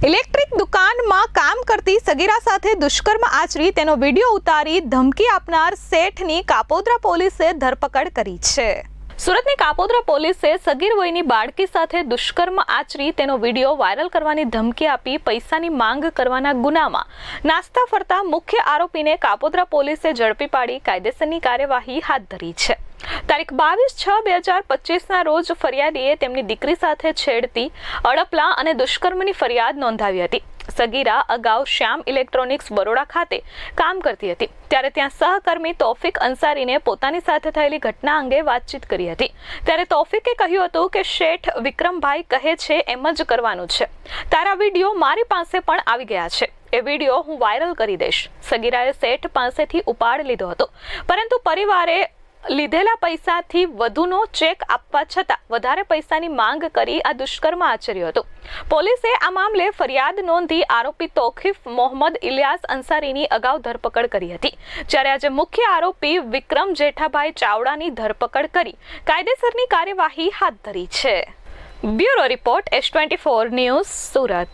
Electric દુકાનમાં કામ કરતી સગીરા સાથે દુષ્કર્મ આચરી તેનો વિડીયો ઉતારી ધમકી આપનાર શેઠની કાપોદ્રા પોલીસે ધરપકડ કરી છે। સુરતની કાપોદ્રા પોલીસે સગીર વયની બાળકી સાથે દુષ્કર્મ આચરી તેનો વિડીયો વાયરલ કરવાની ધમકી આપી પૈસાની માંગ કરવાના ગુનામાં નાસ્તા ફરતા મુખ્ય આરોપીને કાપોદ્રા પોલીસે ઝડપી પાડી કાયદેસરની કાર્યવાહી હાથ ધરી છે। તારીખ 22/6/2025 રોજ ફરિયાદીએ તેમની દીકરી સાથે છેડતી, અડપલા અને દુષ્કર્મની ફરિયાદ નોંધાવી હતી। સગીરા અગાઉ શ્યામ ઇલેક્ટ્રોનિક્સ બરોડા ખાતે કામ કરતી હતી ત્યારે ત્યાં સહકર્મી તૌફિક અંસારીને પોતાની સાથે થયેલી ઘટના અંગે વાતચીત કરી હતી ત્યારે તૌફિકે કહ્યું હતું કે શેઠ વિક્રમભાઈ કહે છે એમ જ કરવાનું છે, તારા વિડીયો મારી પાસે પણ આવી ગયા છે, એ વિડીયો હું વાયરલ કરી દઈશ। સગીરાએ શેઠ પાસેથી ઉપાડ લીધો હતો પરંતુ પરિવારે લીધેલા પૈસાથી વધુનો ચેક આપવા છતાં વધારે પૈસાની માંગ કરી આ દુષ્કર્મ આચર્યું હતું। પોલીસે આ મામલે ફરિયાદ નોંધી આરોપી તૌફિક મોહમ્મદ ઇલિયાસ અંસારીની અગાઉ ધરપકડ કરી હતી જ્યારે આજે મુખ્ય આરોપી વિક્રમ જેઠાભાઈ ચાવડાની ધરપકડ કરી કાયદેસરની કાર્યવાહી હાથ ધરી છે। Bureau report S24 news Surat.